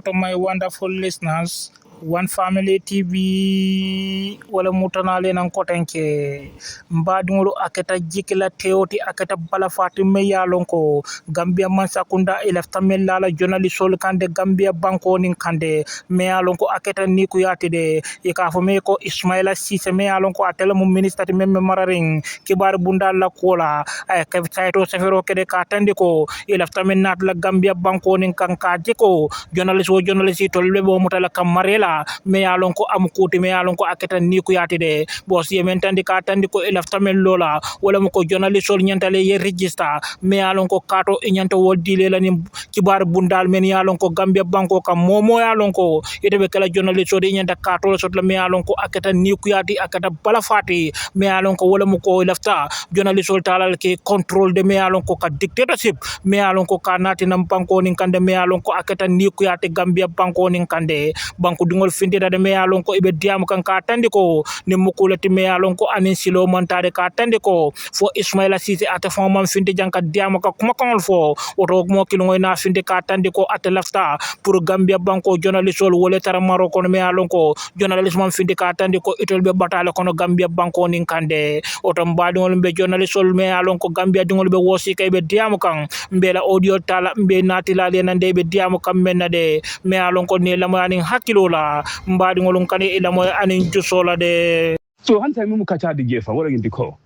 To my wonderful listeners, One Family TV wala mutanale nan kotenke mbadingolo aketa jikila teoti aketa balafati meyalonko Gambia mansakunda ilafta melala journalisol kande Gambia banko nin kande meyalonko aketa niku yati de ikafo meko Ismaila Ceesay meyalonko atela mu minister memme mararing kibar bundal la kola ay kayto sefero kede ka tandiko ilafta menat la Gambia banko nin kanka jiko journalist tolbe bo mutala kamarela me yalon ko am kuti me yalon ko aketa ni ku yati de bo si men tandi ka tandi ko elafta men lola wala mo ko journalist sol nyantale ye register me yalon ko kato nyanta wodi le la ni kibar bundal men yalon ko Gambia banko kam momo yalon ko ite be kala journalist so de nyanta kato so la me yalon ko aketa ni ku yati aketa bala fati me yalon ko wala mo ko elafta journalist sol talal ke control de me yalon ko ka dictatorship me yalon ko kanati nam banko nin kande me yalon ko aketa ni ku yati Gambia banko nin kande banko dingol findida de me yalon ko ibe diam kan ka tandi ko ni mukulati me yalon ko anin silo montade ka tandi ko fo Ismaila Ceesay ate fo man finde janka diam ka kuma kan fo oto mo kilo na finde ka tandi ko ate lafta pour Gambia banko journalist sol wole tara Maroko me yalon ko journalist man finde ka tandi ko itol be batale kono Gambia banko nin kande oto mbadingol be journalist sol me yalon ko Gambia dingol be wosi kay be diam kan mbela audio tala mbe natila le nande be diam kam menna de me yalon ko ne lamani hakilo la mbadi ngolon kane ila moy anin jusola de so hanta mu kacha de gefa wala ngi ko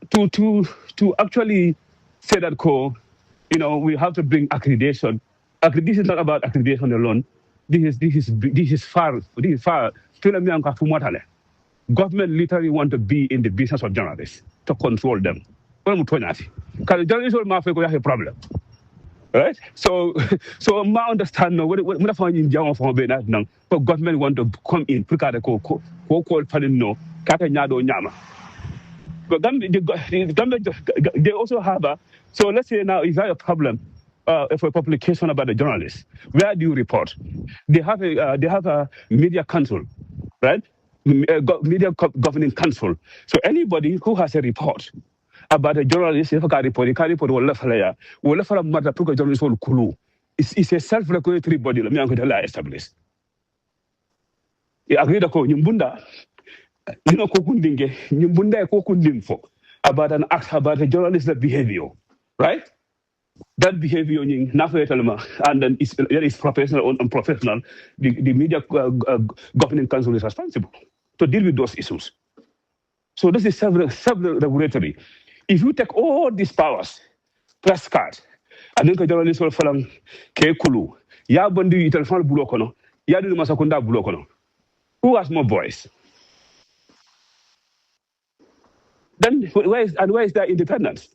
to actually say that we have to bring accreditation. Accreditation is not about accreditation alone. This is far government literally want to be in the business of journalists to control them. Because journalists will have a problem. Right? So my understand no what I find in Jama for be that now but government want to come in because ko no kaka nyado nyama. But they also have so let's say now if you have a problem for a publication about a journalist, where do you report? They have a media council, right? Media governing council. So anybody who has a report about a journalist, if a report, will left for a matter of journalist will kulu. It's a self-regulatory body. Let me establish. I agree that Nyumbunda, Nyumbunda kokundinfo about an act about a journalist's behavior, right? That behavior and then it's professional or unprofessional. The media governing council is responsible to deal with those issues. So this is self-regulatory. If you take all these powers, press card, and then journalists will follow Kekulu, ya bondi telephone bulokono, ya do masakunda bulokono. Who has more voice? Then where is their independence?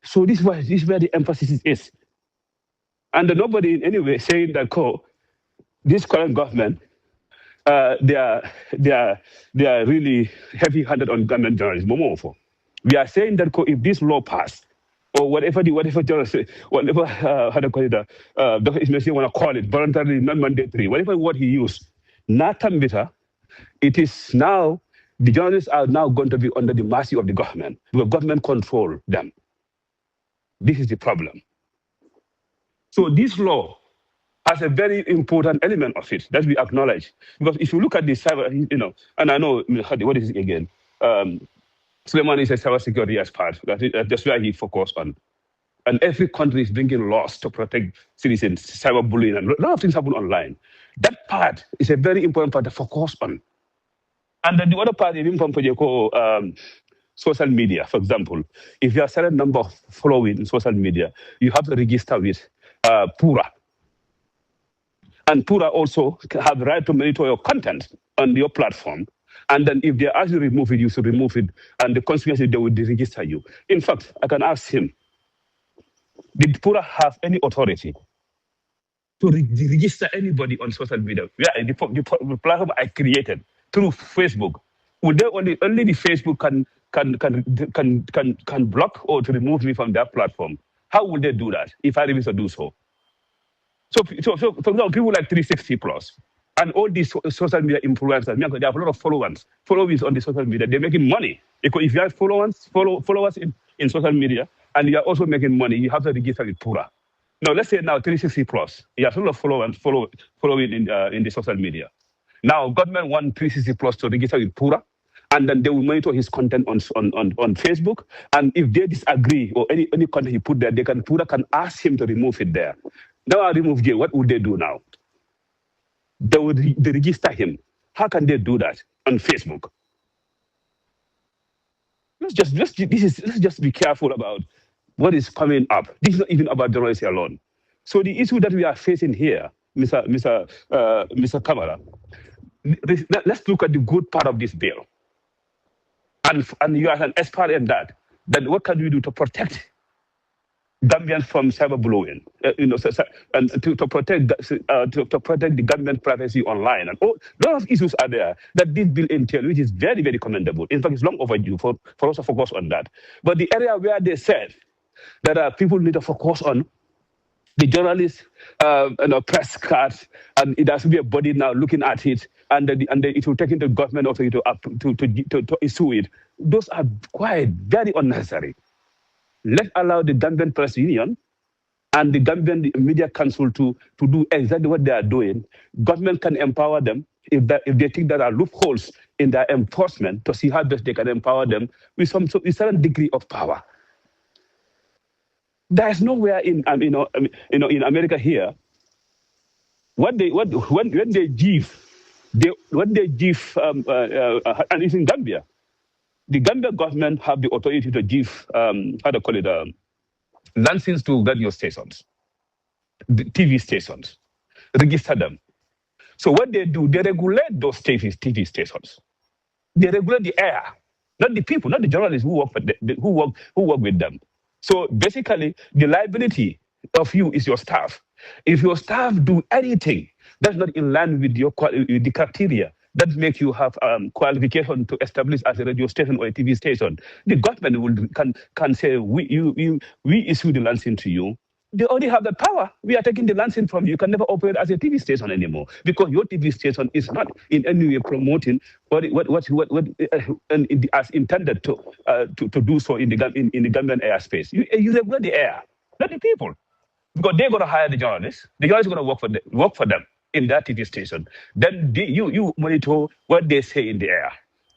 So this is where the emphasis is. And nobody in any way saying that this current government they are really heavy-handed on government journalism. We are saying that if this law passed, or whatever journalist, whatever how to call it, Dr. Ismaila want to call it, voluntarily non-mandatory, whatever word he used, it is now the journalists are now going to be under the mercy of the government because government control them. This is the problem. So this law has a very important element of it that we acknowledge. Because if you look at the cyber, and I know, what is it again? Sulayman is a cybersecurity expert. That's where he focused on. And every country is bringing laws to protect citizens, cyberbullying, and a lot of things happen online. That part is a very important part to focus on. And then the other part is important social media, for example. If you have a certain number of following in social media, you have to register with Pura. And Pura also have the right to monitor your content on your platform. And then if they actually remove it, you should remove it. And the consequences, they will deregister you. In fact, I can ask him, did Pura have any authority to register anybody on social media? Yeah, the platform I created through Facebook. Would they only the Facebook can block or to remove me from that platform? How would they do that if I refuse to do so? So for example, people like 360 Plus and all these social media influencers, they have a lot of followers on the social media. They're making money. Because if you have followers in social media and you are also making money, you have to register with Pura. Now, let's say now 360 plus. You have to follow it in the social media. Now, government want 360 plus to register with Pura, and then they will monitor his content on Facebook. And if they disagree or any content he put there, Pura can ask him to remove it there. Now, I remove Jay. What would they do now? They register him. How can they do that on Facebook? Let's just be careful about what is coming up. This is not even about journalists alone. So the issue that we are facing here, Mr. Camara, let's look at the good part of this bill. And you are an expert in that. Then what can we do to protect Gambians from cyberbullying? And to protect the government privacy online. And a lot of issues are there that this bill entails, which is very, very commendable. In fact, it's long overdue for us to focus on that. But the area where they said that people need to focus on the journalists, press cards, and it has to be a body now looking at it, and it will take into government authority to issue it. Those are quite very unnecessary. Let's allow the Gambian Press Union and the Gambian Media Council to do exactly what they are doing. Government can empower them if they think there are loopholes in their enforcement to see how best they can empower them with a certain degree of power. There is nowhere in America here when they give and it's in Gambia. The Gambia government have the authority to give license to radio stations, the TV stations, register them. So what they do, they regulate those TV stations. They regulate the air, not the people, not the journalists who work with them. So basically, the liability of you is your staff. If your staff do anything that's not in line with the criteria that make you have qualification to establish as a radio station or a TV station, the government can say we issue the license to you. They already have that power. We are taking the license from you. You can never operate as a TV station anymore because your TV station is not in any way promoting what as intended to do so in the Gambian airspace. You regulate the air, not the people, because they're going to hire the journalists. The journalists are going to work for them in that TV station. Then you monitor what they say in the air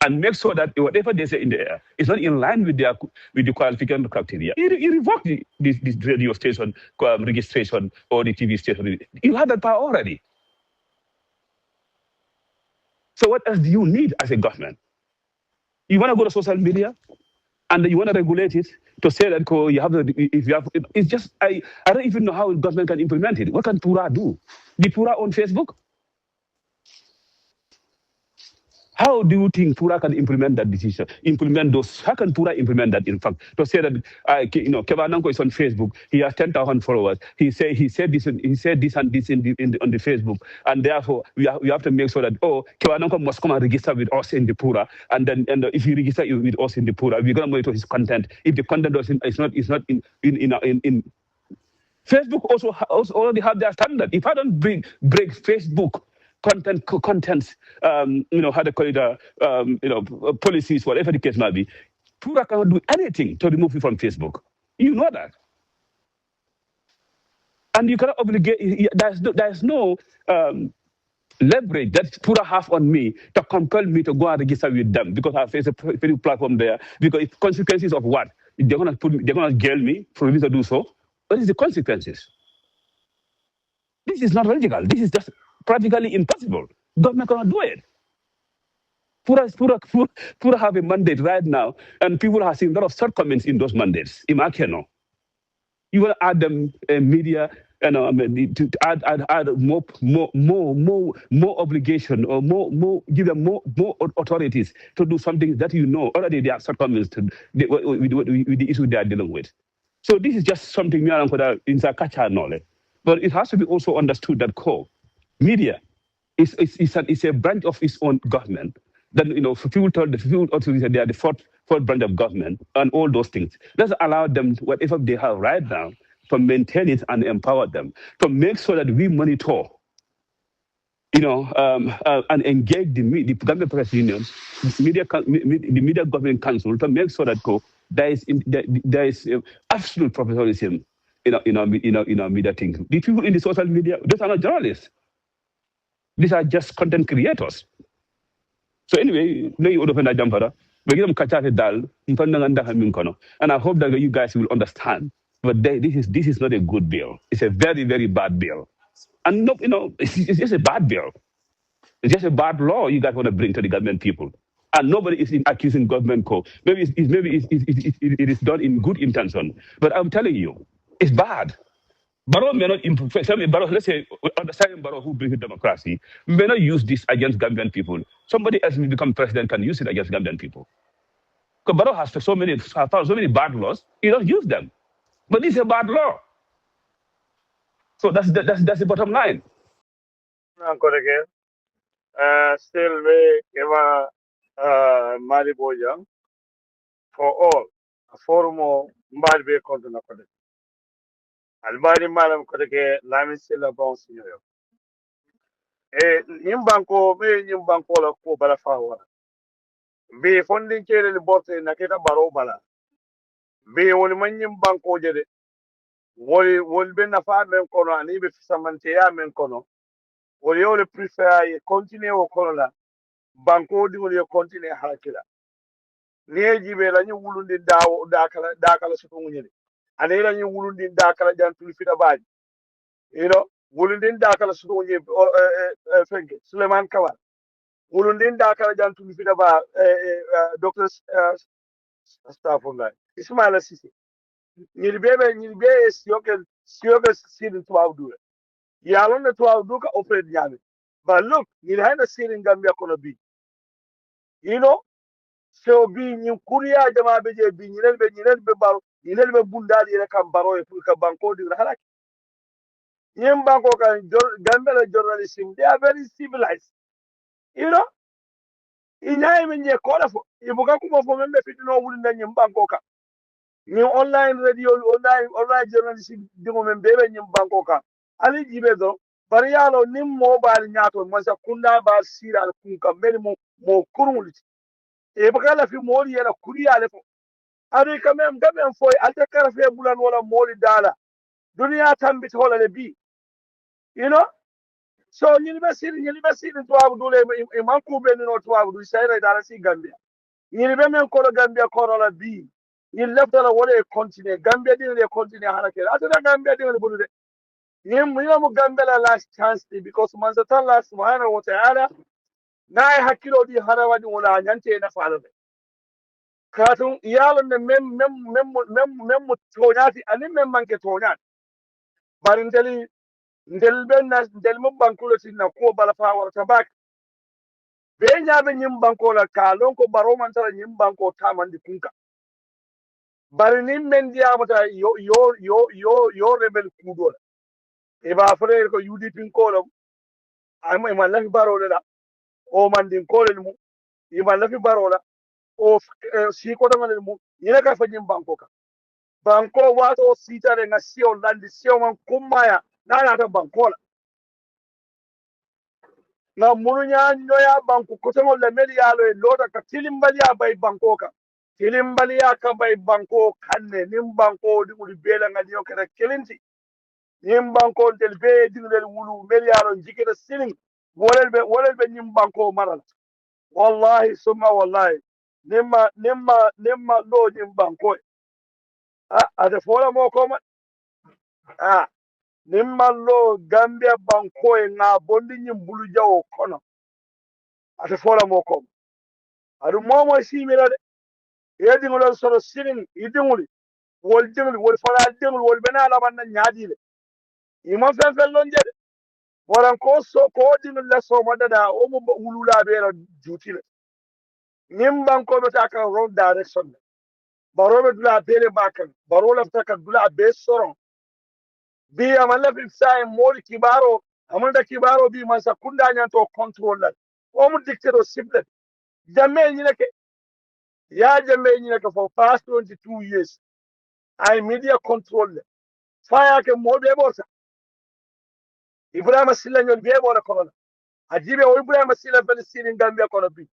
and make sure that whatever they say in the air is not in line with the qualification criteria. You revoke this radio station registration or the TV station. You have that power already. So what else do you need as a government? You want to go to social media and you want to regulate it to say that it's just I don't even know how the government can implement it. What can Pura do? The Pura on Facebook? How do you think Pura can implement that decision? How can Pura implement that, in fact? To say that, Kevananko is on Facebook, he has 10,000 followers. He said this and this on the Facebook. And therefore, we have to make sure that, Kevananko must come and register with us in the Pura. And if he registers with us in the Pura, we're going to monitor his content. If the content is not in Facebook also already have their standard. If I don't break Facebook contents, policies, whatever the case might be, Pura cannot do anything to remove it from Facebook. You know that. And you cannot obligate, there's no leverage that Pura have on me to compel me to go and register with them because I face a Facebook platform there. Because if consequences of what? They're going to jail me for me to do so. What is the consequences? This is not logical. This is just practically impossible. Government cannot do it. Pura have a mandate right now, and people are seeing a lot of shortcomings in those mandates. You want to add them media, to add more obligation or give them more authorities to do something that already they are shortcomings with the issue they are dealing with. So this is just something in Zakacha knowledge. But it has to be also understood that media is a branch of its own government. Then people told the people authorities that they are the fourth branch of government and all those things. Let's allow them whatever they have right now to maintain it and empower them to make sure that we monitor, and engage the Gambia Press Unions, the Media Government Council to make sure that there is absolute professionalism media things. The people in the social media, those are not journalists. These are just content creators. So anyway, we give them kachate dal, and I hope that you guys will understand. But this is not a good bill. It's a very, very bad bill. And no, it's just a bad bill. It's just a bad law you guys want to bring to the government people. And nobody is accusing government co. Maybe it is done in good intention. But I'm telling you, it's bad. Barrow may not Barrow, let's say understanding Barrow who brings democracy may not use this against Gambian people. Somebody else will become president can use it against Gambian people. Because Barrow has so many bad laws, he don't use them. But this is a bad law. So that's the bottom line. Still we Eva Mariboja for all a forum Mbalbe Continent. Albani Malam Kodeke Lamin Silla Bounce New York. Nimbanko be Nimbanko la ko balafawa. Be funding kere bote naketa baro bala. Be woni man Nimbanko jede. Wol be nafa men kono ani be fisamante ya men kono. Wol yo le prefer ye continue o kono la. Banko di wol yo continue harakila. Niye jibe la ñu wulundi daaw daakala su ko ñëli ane la ñu wulundi daakala jantul fi da baaji wulundi daakala su ko ñëli fenke Sulayman Kawal wulundi daakala jantul fi da ba docteur Astafurlah Ismaila Ceesay ñi bebe siyoke sidin tuwaw dure yalon na tuwaw duka opred ñami but look ñi hayna sidin Gambia kono bi so bi ñin kuriya jama be je bi ñinel be baro ñinel be bundal yele kam baro e pour que banko di halak ñim banko kan Gambia journalism they are very civilized iñay men je ko la fo ibuka kuma fo men be fitino wuli na ñim banko ka ñi online radio online journalism dingo men be ñim banko ka ali jibe do bari yalo nim mobile ñaato mo sa kunda ba siral kun ka mel mo kurul e bakala fi mori yela kuriya le fo ari quand même foy alta karafe bulan wala moli dala dunia tambit hola le bi so university to abdu le e manku be no to abdu sayra dala si Gambia be men ko Gambia ko la bi ni lefta la wala e continue Gambia din le continue harake ata Gambia din le budude mo Gambia la last chance because manzata Allah subhanahu wa ta'ala na hakilo di harawadi wala nyante na falo katun iyalon ne mem toñati ani mem manke toñat bari ndel mo bankulo tinna ko bala fa warta bak be nyaabe nyim banko la ka lon ko baro man tara nyim banko tamandi kunka bari ni men diamata yo rebel kudo e ba frere ko UDP ko lo ay mo man lafi baro la o man din ko le mu e man lafi baro la o si ko tan mu yina ka fa nyim banko ka banko wato sitare nga sio landi sio man kumaya na ta banko la na murunya nyoya banko ko tan le meli yalo e lota ka tilimbali ya bay banko ka tilimbali ya ka bay banko kanne nim banko di uri bela nga dio ka kelinti nim banko del be di del wulu meli yalo jikira siling wolel be nim banko maral wallahi summa wallahi nimma lo nim banko ate fola mo koma nimmallo Gambia banko e nga bondi nyim bulu jawo kono ate fola mo koma adu momo simira de yedi ngol soro sirin idinguli wol dingul wol fala dingul wol benala man na nyaadile ima fen lonje de waran ko dingul la so madada o mo wulula be la jutile nim banko be ta kan wrong direction barobe dula bele bakan barola ta kan dula be soron bi amalla fi sai mori kibaro amanda kibaro bi man sakunda nyanto control la o mu dictator simple jamme ni nake ya jamme ni nake for past 22 years I media control fire ke mo be borsa Ibrahim Silla nyon be bora kono ajibe o Ibrahim Silla Palestine Gambia kono bi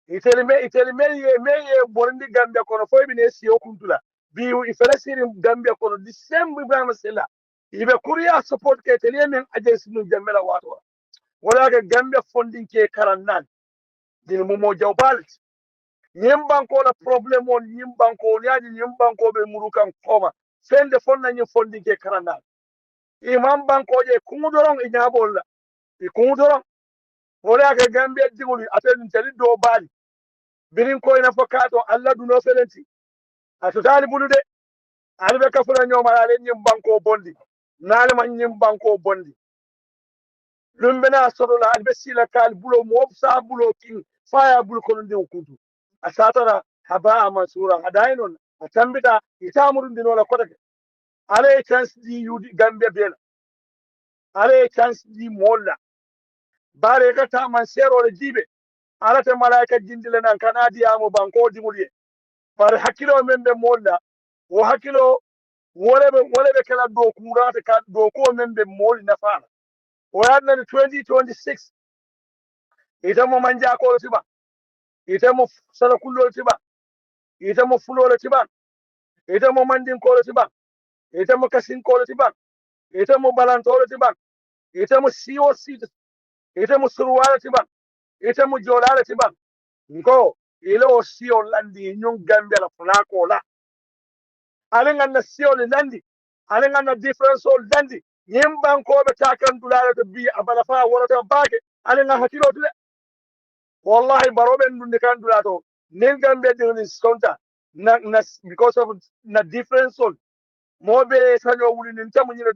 itelme ye borndi Gambia kono fo bi ne si o kuntula biu ifalasirim Gambia kono the same Ibrahim Silla ibe kuriya support ke telemen agency nu jamela wato wala ga Gambia funding ke karannan din mo jawbal nyimbanko la problem on nyimbanko nyaji nyimbanko be murukan koma sende fonna nyi funding ke karannan imam banko je kungudoron e nyabol la e kungudoron wala ga Gambia diguli aten tali do bali birin ko ina fokato alla du no felenti atotali bulude albe kafura nyoma ale nyim banko bondi nale man nyim banko bondi lumbena sodola albe sila kal bulo mo sa bulo king faya bul ko ndi kuntu asatara haba mansura hadainon atambita itamuru ndino la kotake ale chance di yudi Gambia bela ale chance di molla bare ka ta man sero le jibe alate malaika jindile nan kanadi amo banko dimulye par hakilo membe molla wo hakilo wole be kala do kurata ka do ko membe moli nafana o yadna 2026 itamo manja ko tiba itamo sala kullo tiba itamo fulo tiba itamo mandin ko tiba itamo kasin ko tiba itamo balanto tiba itamo siwo sit itamo surwala tiba itamo jolala tiba ngo ilo siyo landi nyung Gambia la flako la alenga na siyo landi alenga na difference all landi nyimbanko be takan dulala to bi abala fa worata baake alenga hakilo tule wallahi barobe ndunde kan dulato nen Gambia de sonta because of na difference all mobe sanyo wuli ntamu nyina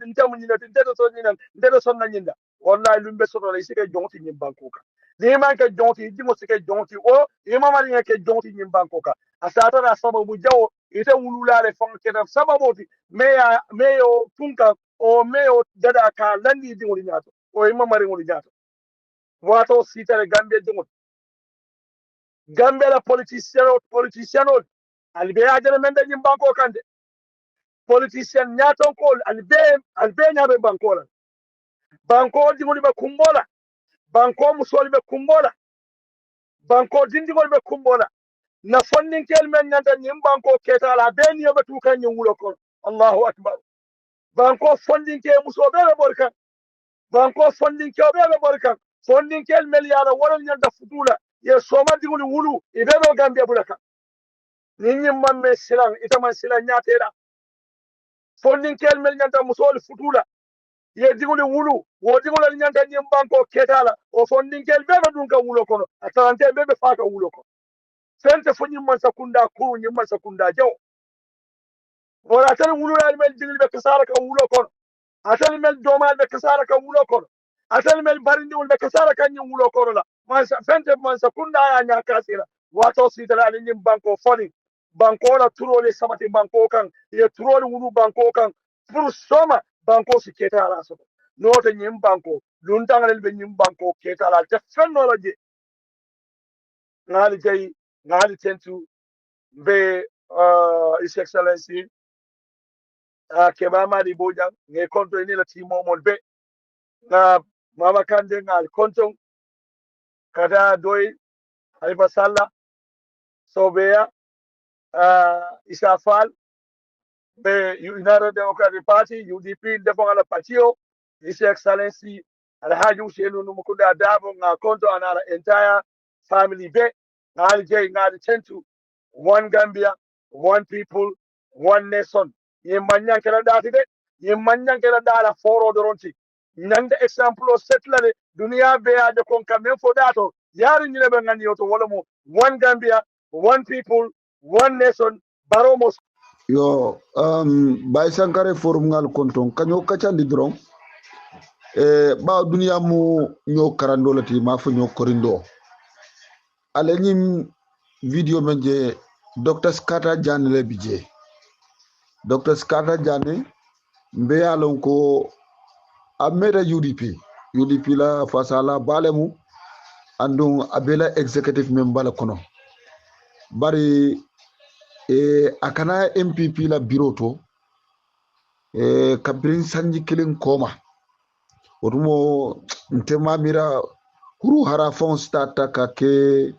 nteto so nyina nteto so na nyinda wallahi lumbe soto la isike jonti nyimbanko ka ni man ke jonti dimo sike jonti o imama ni ke jonti nyimbanko ka asata na sababu jawo ite wululale fon ke sababu ti meyo tunka o meyo dada ka landi dingoli nyato o imama ringoli nyato wato sitare Gambia dingol Gambia la politician albe ajere mende nyimbanko kande politician nyaton ko albe nyabe bankola banko dingoli be kumbola banko musoli be kumbola banko dindigol be kumbola na fonnin kel men nyanta nyim banko ketala be ni be tukan nyi wulo ko Allahu akbar banko fondin ke muso be borkan banko fondin ke be borkan fondin kel mel yala wala nyanta futula ye soma digol wulu ibe be Gambia bulaka nyim mamme silan itaman silan nyatera fondin kel mel nyanta musol futula ye digol wulu wo digol nyanta nyim banko ketala o fondin kel be dun ka wulo ko atante be faaka wulo ko sente fo nyimman sakunda kuru nyimman sakunda jaw wala tan wulu yal mel digil be kasara ka wulo kon atal mel domal be kasara ka wulo kon atal mel barindi wol be kasara ka nyim wulo kon la man fente man sakunda ya nya kasira wato sitala ali nyim banko foni banko la turole sabati banko kan ye turole wulu banko kan pour soma banko si keta ala so noto nyim banko luntangal be nyim banko keta ala te fenno la je ngali jay ngali tentu be His Excellency Kebama di Bojang nge konto ini la timo mon be na mama kande ngal konto kada doy Halifa Sallah Sobeya Isafal be United Democratic Party UDP defo ala patio His Excellency Alhaji Usenu Numukunda Dabo nga konto anala entire family be ngali jay ngali tentu one Gambia, one people, one nation. Yemanya kela dati de, yemanya kela dala foro doronti. Nyanda example settlere dunia be aje kon kamen fo dato. Yari nyile be ngani yoto wala mo one Gambia, one people, one nation. Baromos. Yo, Bay Sankare forum ngal konton kanyo kachandi dron. Ba dunia mu nyo karando lati ma fo nyo korindo. Ale nyim video menje Dr. Skata Jane le bije. Dr. Skata Jane mbe alon ko ameda UDP. UDP la fasala balemu andung abela executive member la kono. Bari akana MPP la bureau to kabrin sanji kilin koma. Otumo ntema mira kuru hara fon starta ka ke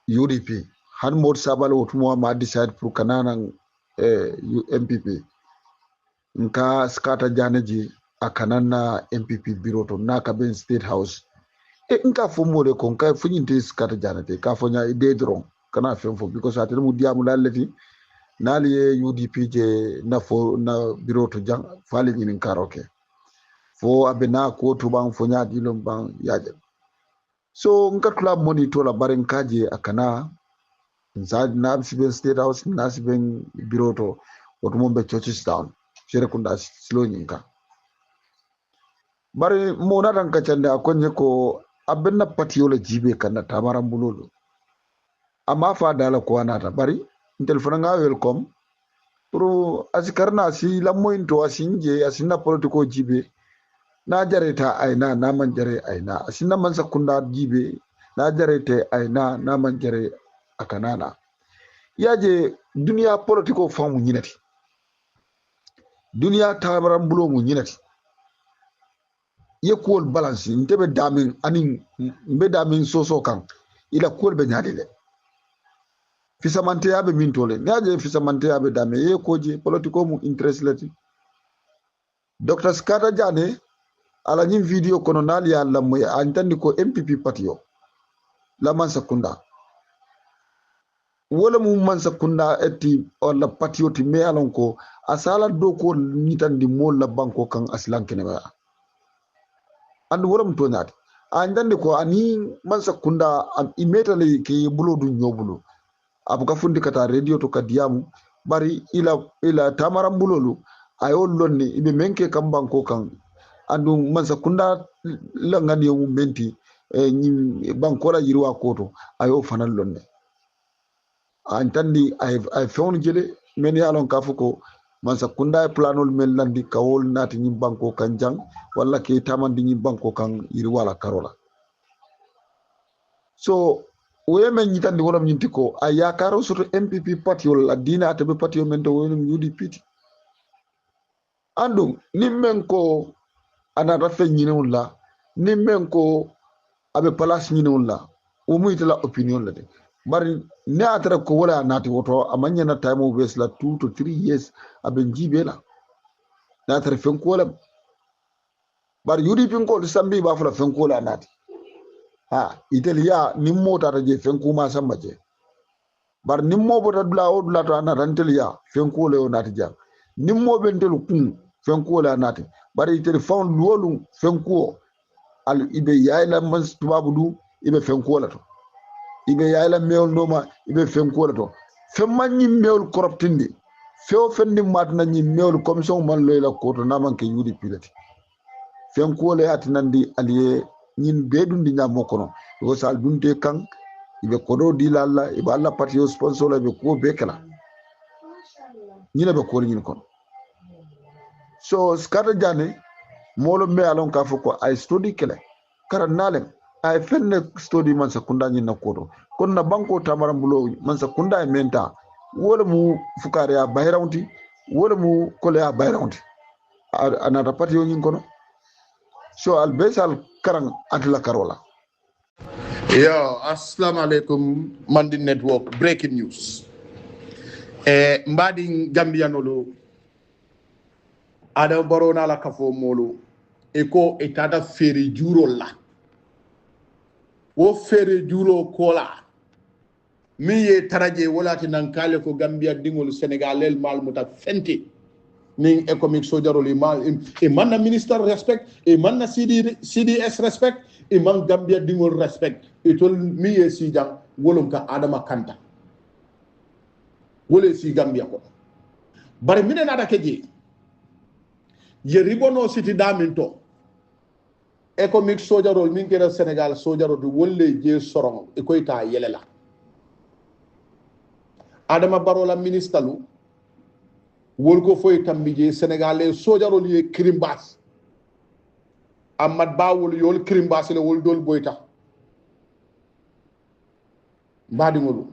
UDP. Han mod sabal otumo ma decide pour kanana MPP nka skata janeji akanana MPP bureau to naka ben state house nka fo mole ko nka fo nyinte skata janete ka fo nya ide dron kana fo because atene mu diamu lalati nali UDP je na fo na bureau to jang fali ni karoke fo abena ko to bang fo nya dilom bang yaje so nka club monitor la barin kaje akana inside Nabsiben State House, Nabsiben Bureau to Otumombe Churches Town, Sherekunda slow nyinka. Bari mona dan kachande akonye ko abenna patiola jibe kana tamarambulolo. Ama fa dala ko anata bari telefona nga welcome pro asikarna si lammo into asinje asina politiko jibe na jareta aina na manjare aina asina man sakunda jibe na jarete aina na manjare akanana yaje dunia politiko famu nyinati dunia tabaram bulo mu nyinati ye kuol balance ntebe damin anin mbe damin soso kan ila kuol be nyadile fisamante yabe mintole yaje fisamante yabe dame ye koje politiko mu interest lati Dr. Skata Jane ala nyim video kono nali ya lamu ya antandi ko MPP patio la man sakunda wala mu man sakunda eti wala patio ti me alon ko asala do ko nitandi mol la banko kan aslan kene ba andu wala mu to nyati andande ko ani man sakunda immediately ke bulo du nyobulu abuka fundi kata radio to kadiamu bari ila tamaram bulolu ayo lonni ibe menke kam banko kan andu man sakunda la ngani mu menti ni banko la yirwa koto ayo fanal lonne antandi ay fewon jele men yalon kafuko man sakunda planol men landi kawol nati ni banko kan jang walla ke tamandi ni banko kan yirwa la karola so women nyitandi wala nyinti ko ayakaro soto MPP party wala dina atabe party men to wonum UDP andu nimmen ko anata fe nyinewul la nimmen ko abe place nyinewul la o muyitala opinion la de bari ne atara ko wala nati woto amanya na time wes la 2 to 3 years abe jibe la na atara fen ko la bari UDP ko sambi ba fala fen ko la nati ha italia nimmo tata je fen ko ma samba je bar nimmo bota dula o dula to anata italia fen ko le o nati jang nimmo bentelu kun fen ko la nati bari itel fawn lolu fen ko al ibe yayla man tubabu du ibe fen ko la to ibe yayla mewol noma ibe fen ko la to fen man ñi mewol corruptindi few fen ni matna ñi mewol commission man loyla ko to naman ke yudi pilati fen ko le atinandi aliye ñin bedundi ñamo kono ko sal dunte kan ibe kodo dilalla ibe alla parti sponsor la be ko be kala ñine be ko ñin kono so Skata Jane molo me alon ka foko ay study kele kara nalem ay fenne study man sakunda ñin na kodo kon na banko tamaram bulo man sakunda e menta wala mu fukare ya bayrawti wala mu kole ya bayrawti anata parti ñin kono so al besal karang atla karola Yo, assalamu alaikum, Mandi Network, breaking news. Mbadi Gambianolo, Adam Barona la kafo molo, eko etada feri juro la. Wo feri juro kola. Miye taraje wolati nankale ko Gambia dingol Senegalel mal muta fenti. Ning economic sojaroli mal manna minister respect manna CDS respect man Gambia dingol respect itol miye si jang wolum ka Adama Kanta wole si Gambia ko bare mine nada keje ye ribono city daminto economic sojarol min kera Senegal sojaro du wolle je sorong e koyta yelela Adama Barola ministalu wolko foy tambije Sénégalais sojarol ye krimbas Ahmad Bawol yol krimbas le wol dol boyta mbadi ngolu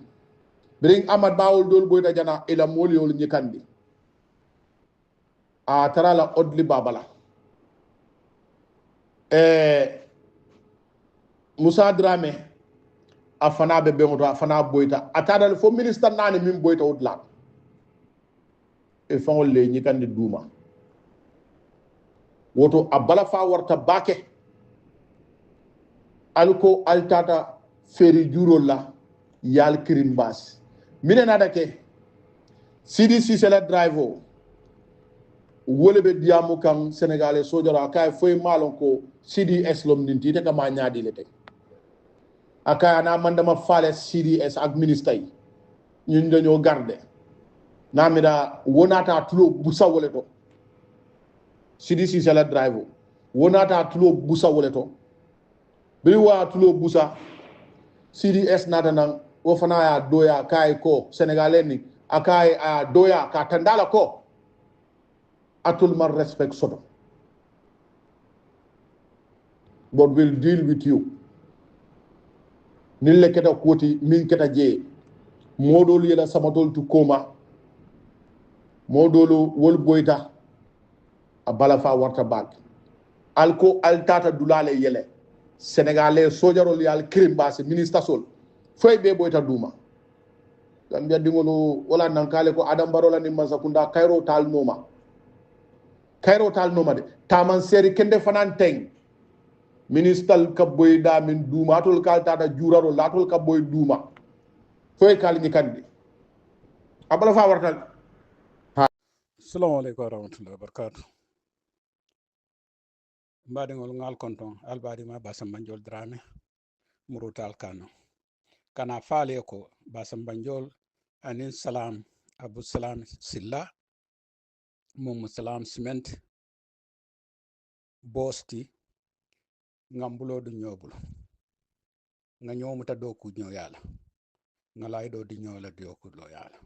bring Ahmad Bawol dol boyta jana ila mol yol nyikandi a tarala odli babala Moussa Dramé afana be bengoto afana boyta atadal fo ministre nani min boyta odla e fangol le nyikande duma woto abala fa warta bake alko altata feri juro la yal kirimbas mine nada ke CDC sela drive o wole be diamu kan sénégalais sojara kay foy malon ko CDS lom ninti te kama nyaadi le te aka ana mandama fale CDS ak ministre yi ñun dañoo garder namida wonata tulo busa wole to CDC sela drive o wonata tulo busa wole to bi wa tulo busa CDS nada nan wo fana ya doya kay ko sénégalais ni akay a doya ka tandala ko atul mar respect soto but will deal with you nille keta koti min keta je modol yela samatol tu koma modolo wol boyta abala fa warta bag alko altata dulale yele sénégalais sojarol yal krimbase ministre sol foy be boyta duma gambia dingolo wala nankale ko adam barola ni masakunda kairo tal noma de taman seri kende fanan teng ministal ka boy da min duma tol kal tata juraro latol ka boy duma foy kal ni kandi abala fa warta assalamu aleykum warahmatullahi wabarakatuh mbaɗigol ngal konton albaɗima basambanjol drame murutal kano kana faale ko basambanjol anin salam abou salam silla momo salam cement bosti ngambulodu ñobulo nga ñomuta dow ku ñoyala nga layɗo di ñola dow ku lo yala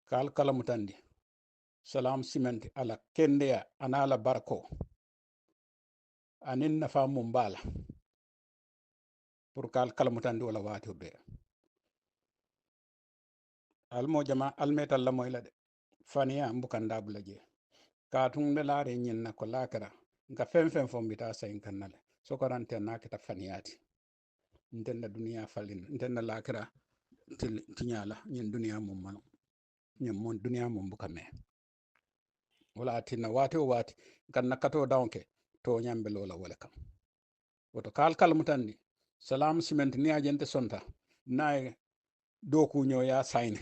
kal kala mutandi salam cement ala kendeya anala barko anin nafa mum bala pour kal kala mutandi wala wati be almo jama almetal la moy la de faniya mbukanda bula je ka tun de laare nyin na ko lakara nga fem fom bita sayin kanale so ko rante nakita faniyati ntenna duniya falin ntenna lakara tinyala nyin duniya mum man nyin mon duniya mum bukame wala atina wati o wati kan nakato dawnke to nyambe lola wala kam woto kal kal mutandi salam cement ni agente sonta nay doku ñoo ya sayne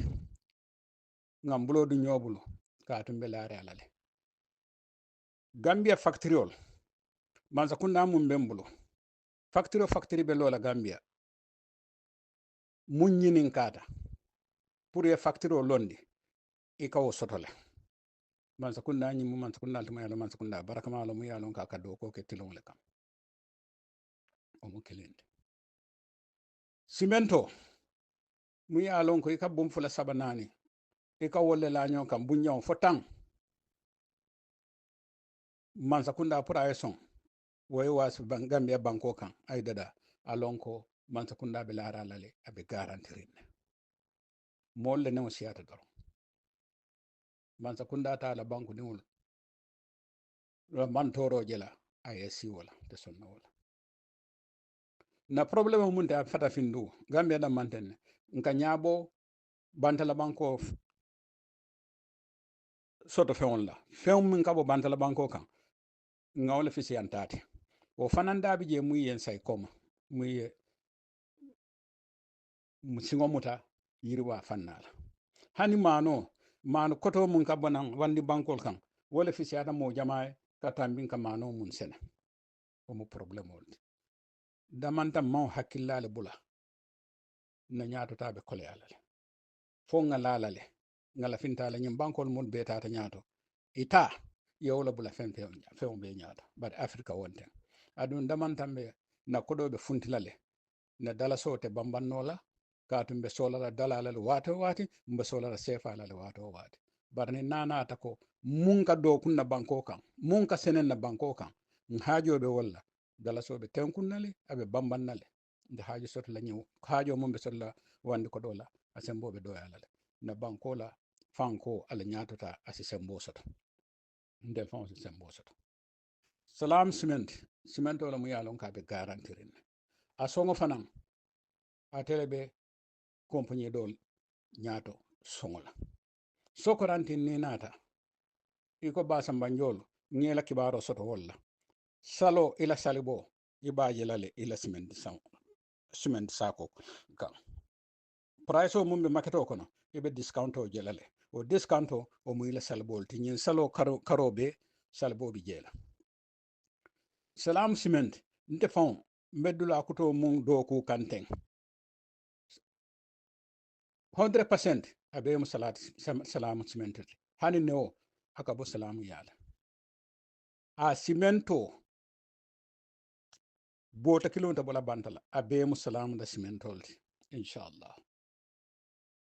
ngam bulo du ñobulo ka tumbe laare alale gambia factoriol manza kunda mum bembulo factory be lola gambia muññinin kata pour ye factory londi e kawo sotole manza kunda ñimu manza kunda altuma yalo manza kunda baraka malo mu yalo ka kaddo ko ke tilon le kam o mo kelende cimento mu yalon ko ka bum fula sabanani e ka wolle la ñon kam bu ñaw fo tang manza kunda pour ay son woy was gambia banko kan ay dada alon ko manza kunda be lara lale abe garantirin molle ne o siata doro manza kunda ta la banku ni wol man toro jela ay si wala te sonna wala na problème mun ta fata findu gambia da manten nka nyabo bantala banko soto fewn la fewn min kabo bantala banko kan ngawle fisi antati o fananda bi je muy yen say koma muy musingo muta yirwa fannala hani mano koto mun kabonan wandi bankol kan wala fisi ata mo jamaay ka tambin ka mano mun sene o mo problème wolde damanta maw hakkillale bula na nyaato tabe kole alale fo nga lalale ngala fintala nyim bankol mun betata nyaato ita yewla bula fen be nyaato bad africa wonten adun damantambe na kodobe funtilale na dala sote bambannola katumbe solara dalalale wato wati mbe solara sefa lale wato wati barni nana ta ko munka do kunna banko kan munka senen na banko kan hajobe walla dala sobe tenkunnale abe bambannale nde haajo soto la ñew haajo mum be solla wande ko dola asembobe do yalale na banko la fanko ala ñaatota asi sembo soto nde fon si sembo soto salam cement wala mu yalon ka be garantirin a songo fanan a telebe compagnie dol ñaato songola sokorantin ni nata iko basam banjol ngela kibaro soto walla salo ila salibo iba yelale ila cement sako kan price o mumbe maketo kono ibe discount o jelale o discount o mu ila salibol ti nyin salo karobe salibo bi jela salam cement nte fon meddula kuto mun do ku kanteng 100% abe mu salam cement hani no akabo salamu yala a cemento bota kilomita bola bantala abe mu salamu da cementol inshallah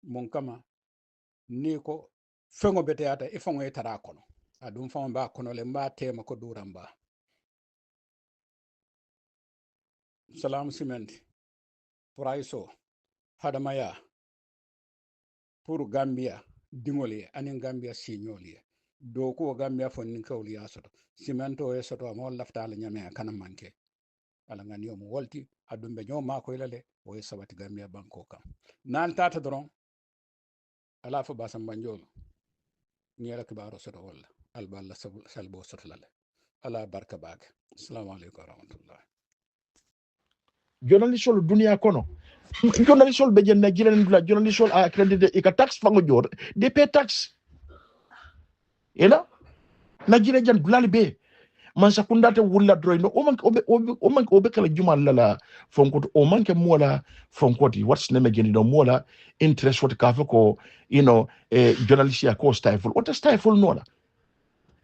mon kama ni ko fengo beteata e fongo e tara kono adum fon ba kono le mba tema ko duramba salam cement price hadamaya pour Gambia dingoli anin Gambia signoli do ko Gambia fonni kawli asoto cemento e soto mo laftala nyame kana manke ala ngani mo wolti adum be nyoma ko ilale o e sabati Gambia banko kam nan tata doron ala fa basam banjol ñela kibaro soto wala alballa salbo soto lale ala barka baag assalamu alaykum wa rahmatullah journalist ol dunia kono journalist ol be jenna jilen dula journalist ol accredited e ka tax fango jor de pay tax ela na jire jan dulal be man sakundate wulla droy no o man obe kala jumal lala fonko o man ke mola fonkoti what's name again no mola interest what ka ko journalist ya ko stifle what a stifle no la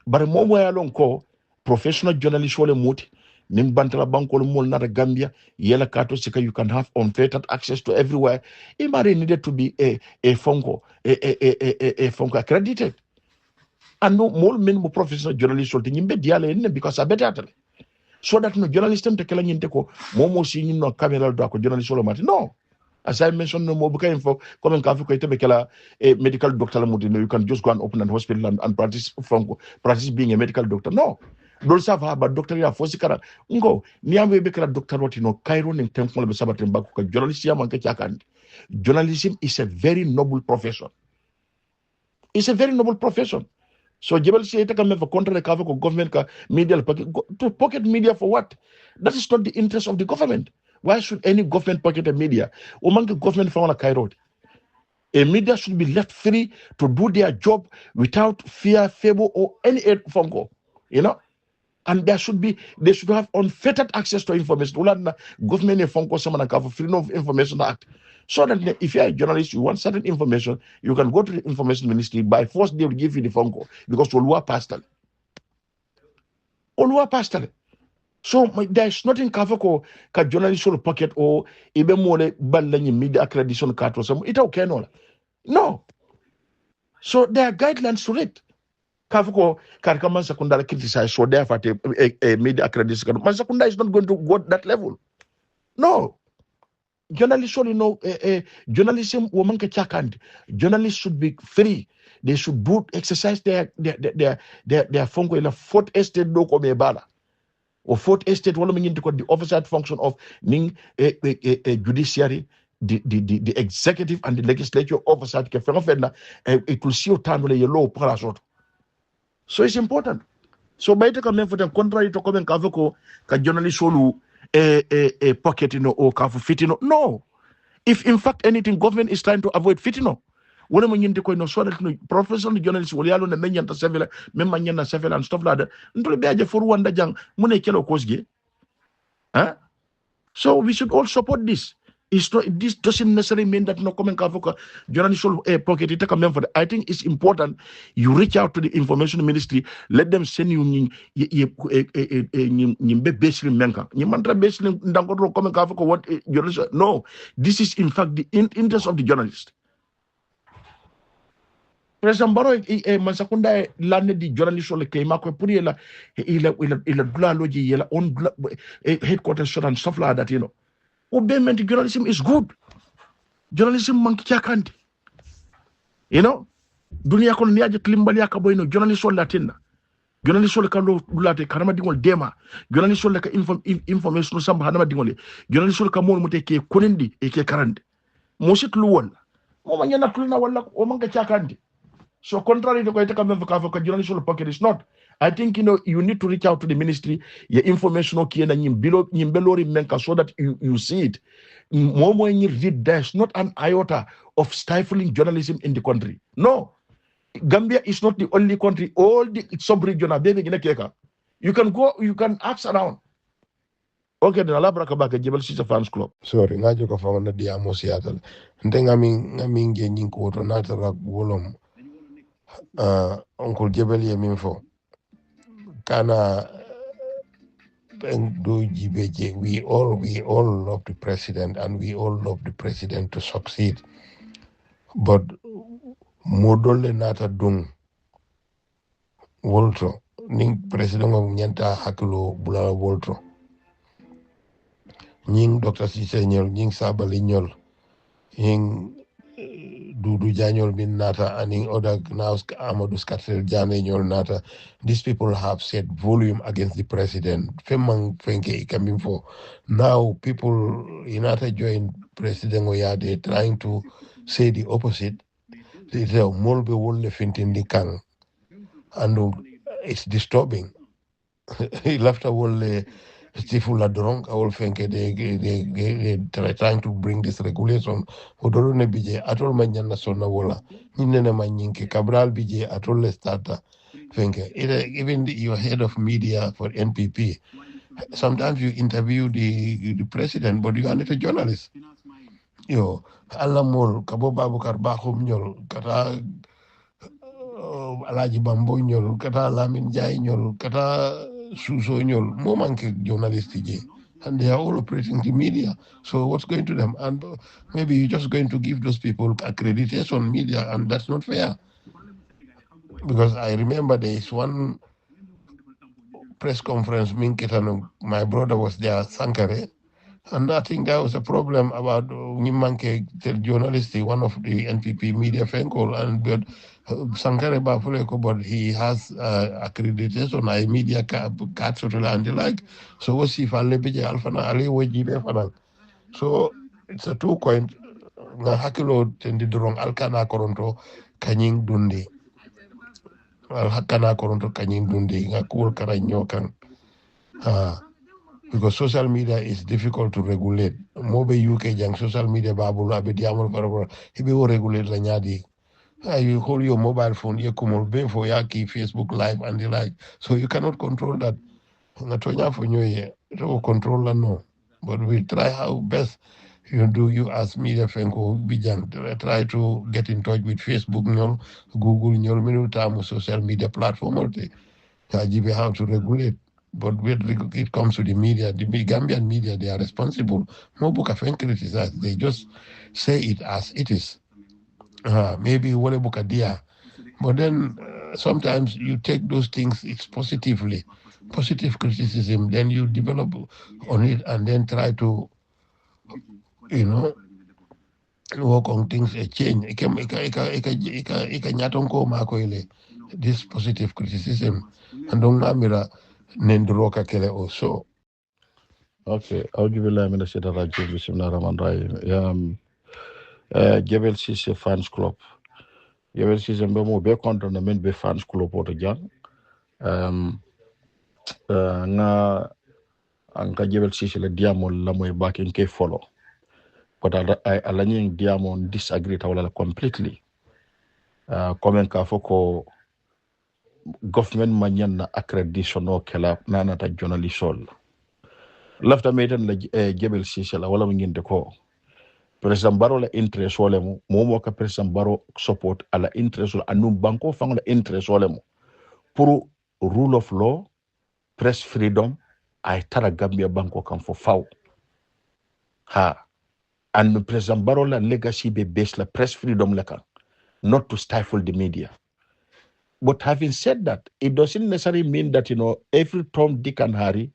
bare momo ya lon ko professional journalist wala muti nim bantala bankol mol nata Gambia yela kato sika you can have unfettered access to everywhere it might needed to be a fonko a fonko accredited and no more men professional journalist or nyimbe diale ne because abeta so that no journalist te kala nyinte ko momo si no camera do ko journalist wala mati no as I mentioned no more info comme ka fi ko tebe kala medical doctor la you can just go and open an hospital and practice being a medical doctor no don't have about doctor ya fosi kara ngo ni ambe be kala doctor wati no Cairo ning tempo be sabate mbako ka journalist ya manke chakandi journalism is a very noble profession. It's a very noble profession. So Jebel say take a contract cover government ka media to pocket media for what? That is not the interest of the government. Why should any government pocket a media? Among the government from Cairo. A media should be left free to do their job without fear, favor, or any aid from go. And they should have unfettered access to information. Government have Freedom of Information Act. So that if you are a journalist, you want certain information, you can go to the information ministry. By force, they will give you the phone call because Olua pastor. So there is nothing kafako ka journalist or pocket or ibe mole balani media accreditation card or something. It okay no. So there are guidelines to it. Kafako karkaman secondary criticize so therefore a media accreditation. Man secondary is not going to go that level. No. Journalists, journalism woman ke chakand. Journalists should be free. They should exercise their function in a fourth estate do ko mebala. Or fourth estate wala mingin to the oversight function of judiciary, the executive and the legislature oversight ke fenofena it will see time wala law parasot. So it's important. So by the comment for the contrary to comment kavoko ka journalist solu a pocket or kafu fitino. No. If in fact anything government is trying to avoid fitino. Wala mo nyinte ko no so that professional journalist wala yalo na menyanta sevela memma nyana sevela and stuff like that. Ntole beaje for wanda jang mune kelo kosge. So we should all support this. This doesn't necessarily mean that no comment kavoka journalist pocket it come for. I think it's important you reach out to the information ministry, let them send you nyimbe basically menka. Nyimandra basically ndangoro comment kavoka what journalist. No, this is in fact the interest of the journalist. President Baro mansakunda lane di journalist ole kay mako pour ila dula loji ila on headquarters and stuff like that Obeyment journalism is good. Journalism manki chakandi. Dunia kono niaje klimbali akabo journalist wala latina. Journalist wala kalo dulate karama dingol dema. Journalist wala ka information samba hanama dingole. Journalist wala ka mo mute ke konendi e ke karande. Mosit luwol. Mo manyana tulna wala o manga chakandi. So contrary to what journalist pocket is not. I think you need to reach out to the ministry. Your information okay and so that you see it. When you read, there's not an iota of stifling journalism in the country. No, Gambia is not the only country. All the sub-regional, you can go, you can ask around. Okay, then Allah baraka baka Jebel Ceesay fans club. Sorry, ngajo ko fa na dia mo Seattle. Nte ngami ngenyin ko to na tara wolom. Uncle Jebel ye min fo. Kana do GBJ. We all love the president and we all love the president to succeed. But modole nata dung wolto ning president of nyanta hakilo bulala wolto. Ning Dr. Ceesay nyol, ning Sabali nyol, ning Dudu Janyol bin nata, and ning other now Amadou Skatel Jane nyol nata. These people have set volume against the president. Femang fenke coming for now people in nata join President Oyade trying to say the opposite. They say molbe wolle fintindi kang, and it's disturbing. He left a wolle. Stifula drunk, I will think they trying to bring this regulation. Odorone bije atol manyana sona wola. Ninene manyinke Cabral bije atol starter. Think even your head of media for NPP. Sometimes you interview the president, but you are not a journalist. Yo, Alamol, Kabo Babu Karbahum nyol, kata Alaji Bambo nyol, kata Lamin Jai nyol, kata Suso nyol, mo manke journalist je. And they are all operating the media. So what's going to them? And maybe you're just going to give those people accreditation media, and that's not fair. Because I remember there is one press conference, my brother was there, Sankare, and I think that was a problem about Nimanke, the journalist, one of the NPP media Fenkol, and but Sankare Bafuleko, but he has accreditation, a media card, and the like. So what's if Alebija Alfana Ali Wajibe? So it's a 2 coin. Hakilo tended wrong Alcana Coronto, Kanying Dundi. Alhakana Coronto Kanying Dundi, Nakul Karanyokan. Because social media is difficult to regulate. Mobe UK jang social media babula be diamol parabora. He be regulate la nyadi. You hold your mobile phone, you come be for yaki Facebook Live and the like. So you cannot control that. Natonya for you here. To control la no. But we try our best. You as media fenko bijang try to get in touch with Facebook nyol, Google nyol minutamu social media platform or how to regulate. But when it comes to the media, the Gambian media, they are responsible. Mobuka Fen criticize, they just say it as it is. Maybe Walebuka dia. But then sometimes you take those things, it's positive criticism, then you develop on it and then try to, work on things, a change. This positive criticism. And don't namira nendroka kele also. Okay, I'll give you a minute to Rajib Bismillah. Jebel Ceesay fans club. Jebel Ceesay mbemo be kontra na men be fans club oto jang. Nga anka Jebel Ceesay le diamol la moy backing ke follow. But I alanying diamond disagree tawala completely. Comment ka foko government manyan na accreditation o kela nanata journalisol. Lafta medan la Jebel Ceesay la wala nginde ko. President Baro la interest wala mo ka President Baro support ala interest wala anu banko fang la interest wala mo pour rule of law, press freedom ay tara Gambia banko kan fo faw and President Baro la legacy be based la press freedom la kan, not to stifle the media. But having said that, it doesn't necessarily mean that every Tom, Dick and Harry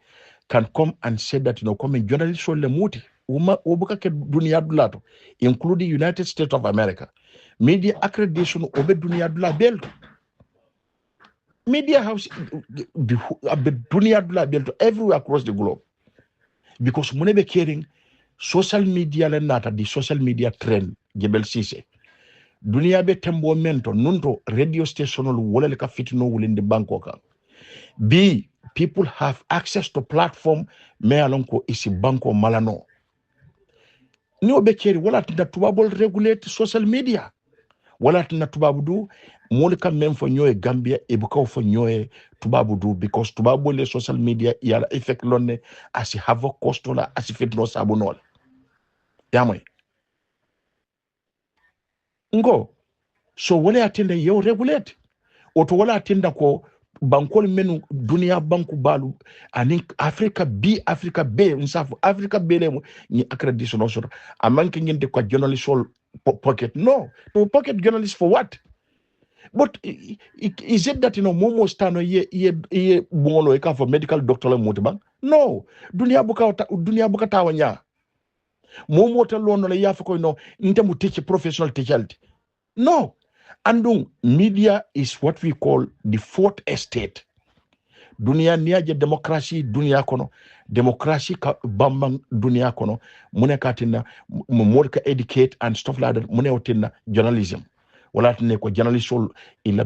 can come and say that come and journalists le muti ubuka ke dunia dulato, including United States of America. Media accreditation obe dunia dula belto. Media house dunia dula belto everywhere across the globe. Because munebe caring social media le nata the social media trend Jebel Ceesay. dunia be tembo mento nunto radio station wala le ka fitino wulinde banko kan b people have access to platform me alonko isi banko malano ni obekeri wala tinda tubabol regulate social media wala tinda tubabudu mol kam même fo ñoy Gambia e bu kaw fo ñoy tubabudu because tubabol le social media yala effect lonne asi have cost la asi fitno sabu nol yamoy ngo so wala atenda yo regulate oto wala atenda ko bankol menu dunia banku balu ani Africa B nsafu Africa B le ni accreditation also amanke ngende ko journalist pocket no pocket journalist for what but is it that momo stano ye bono e ka for medical doctor le mutibang no dunia buka tawanya momo te lono le yafa ko no ntemu teach professional teacher no. Andung media is what we call the fourth estate. Dunia niaje demokrasi dunia kono. Demokrasi ka bambang dunia kono. Mune katina ka educate and stuff like that. Mune otina journalism. Wala tine ko journalism ila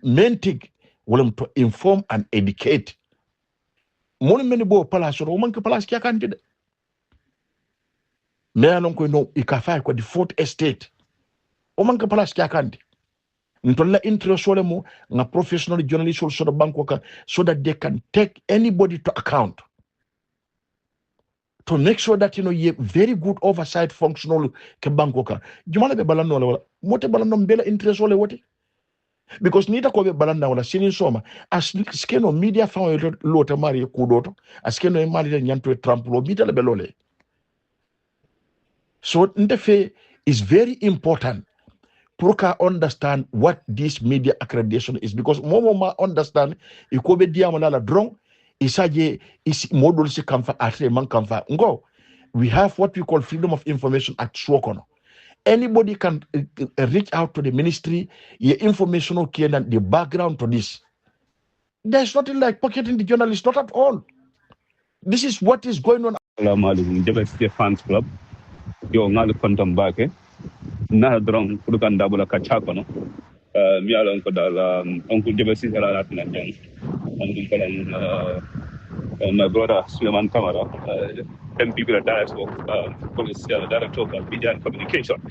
mentig wala to inform and educate. Mune meni bo palasoro woman ka palas kya kantide. Me anon ko no ikafai ko the fourth estate. Omanka palas kya kandi ntolla interest wala mo nga professional journalist so the bank worker so that they can take anybody to account to make sure that you very good oversight functional ke bank worker jumala be balano wala mote balano mbela interest wala wote because nita ko be balanda wala sinin soma as skeno media fa lota mari kudoto askeno e mali nyanto Trump lo bitale be lole so ndefe is very important Proka understand what this media accreditation is because momo ma understand ikobe diamana la drong isaje is model si kamfa atre man kamfa ngo we have what we call freedom of information at Swokono. Anybody can reach out to the ministry your informational care and the background to this. There's nothing like pocketing the journalist, not at all. This is what is going on. Fans Club yo ngal kontam bake na drong pudukan dabula kachako no mi alon ko dal oncle jebe si sala rat na jang oncle kalan my brother Sulayman Camara MPP director police director of media and communication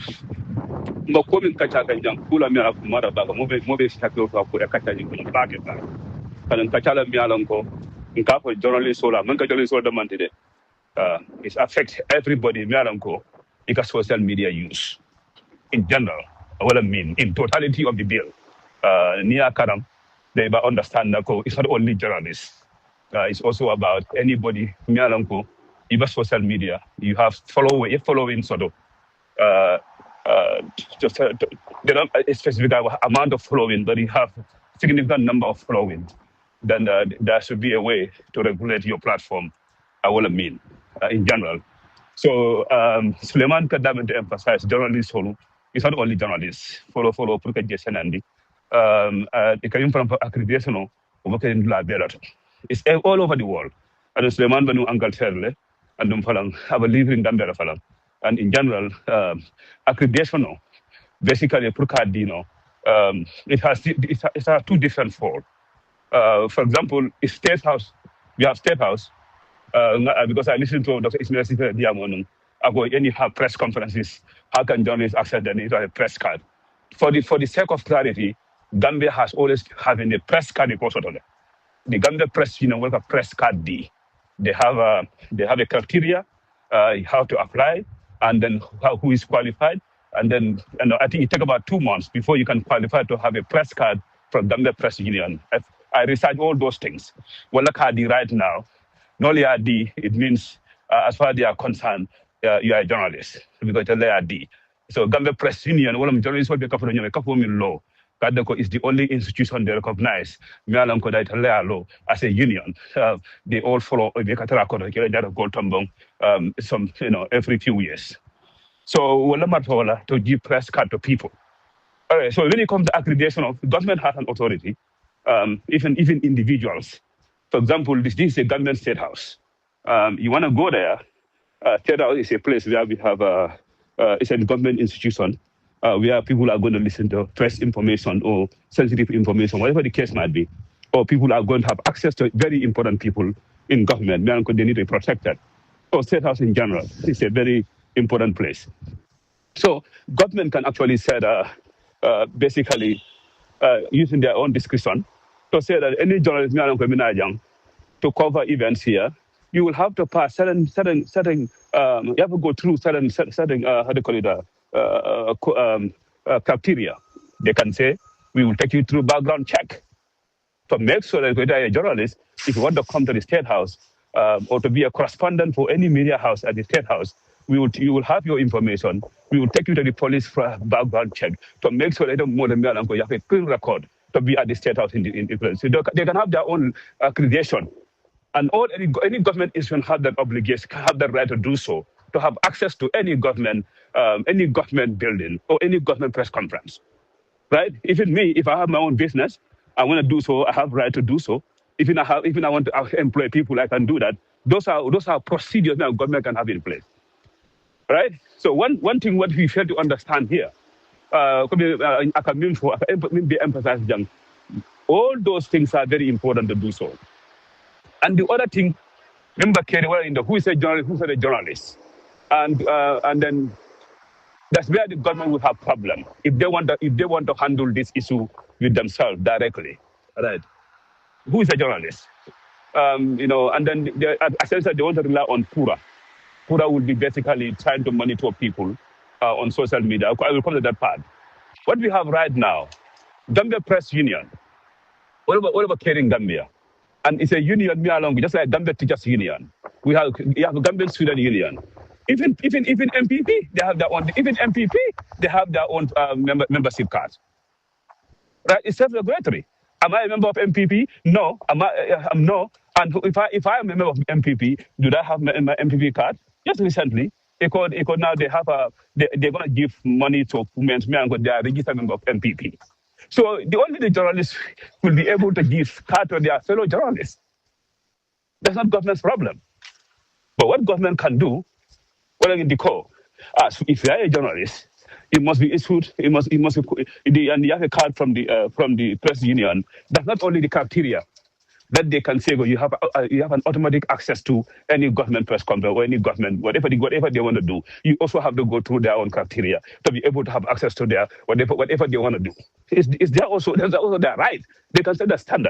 ngo ko min kachaka jang kula mi ala mara baga mo be sakyo ko kacha ni ko bake ba kalan kachala mi alon ko nka ko journalist sola man ka journalist sola demandede it affects everybody mi alon ko ika social media use in general, what I mean, in totality of the bill. Near Karam, they understand that it's not only journalists. It's also about anybody, Mialanko, even social media. You have following sort of they don't a specific amount of following, but you have significant number of following. Then there should be a way to regulate your platform. What I mean, in general. So Sulayman Kadam to emphasize journalists who it's not only journalists, follow Pruka Jason Andy. It came from accreditation it's all over the world. And Sulayman Banu Uncle Terle and Falang have a living in Gambia Falang. And in general, accreditation basically Pruka it has two different forms. For example, State House, we have State House. Because I listened to Dr. Ismaila Diamond, I go any press conferences. How can journalists access them into a press card? For the sake of clarity, Gambia has always having a press card. The Gambia Press, what a press card D. They have a criteria, how to apply, and then who is qualified, and then I think it takes about 2 months before you can qualify to have a press card from Gambia Press Union. I research all those things. Well, look at right now. Not D, it means as far as they are concerned, you are a journalist because they are D. So Gambia Press Union, one of journalists will be a couple of law. Kadeko is the only institution they recognize. Mialanko that law as a union. They all follow every few years. So to give press card to people. All right. So when it comes to accreditation, government has an authority, even individuals. For example, this is a government state house. You want to go there. State house is a place where we have it's a government institution. where people are going to listen to press information or sensitive information, whatever the case might be, or people are going to have access to very important people in government. They need to be protected. So State House in general is a very important place. So government can actually set basically using their own discretion to say that any journalist to cover events here, you will have to pass certain you have to go through certain how do you call it criteria. They can say we will take you through background check to make sure that whether you're a journalist, if you want to come to the State House or to be a correspondent for any media house at the State House, you will have your information. We will take you to the police for a background check to make sure they don't more than you have a clean record to be at the State House in the place. So they can have their own accreditation. And any government institution have that obligation, have the right to do so, to have access to any government building or any government press conference. Right? Even me, if I have my own business, I want to do so, I have right to do so. Even I want to employ people, I can do that. Those are procedures that government can have in place. Right? So one thing what we fail to understand here, I can be emphasized, all those things are very important to do so. And the other thing, remember who is a journalist, who's a journalist, and then that's where the government will have problem if they want to handle this issue with themselves directly, right? Who is a journalist? And then essentially they want to rely on Pura. Pura will be basically trying to monitor people on social media. I will come to that part. What we have right now, Gambia Press Union. What about Caring Gambia? And it's a union, just like Gambia Teachers Union. You have a Gambian Student Union. Even MPP, they have their own. Even MPP, they have their own membership card. Right? It's self-regulatory. Am I a member of MPP? No. No. And if I am a member of MPP, do I have my MPP card? Just recently, because now they're going to give money to women. They are registered member of MPP. So the journalists will be able to give card to their fellow journalists. That's not government's problem. But what government can do, in the core, if you are a journalist, it must be issued. And you have a card from the press union. That's not only the criteria that they can say, you have an automatic access to any government press conference or any government whatever they want to do. You also have to go through their own criteria to be able to have access to their whatever they want to do. That's also their right. They can set the standard.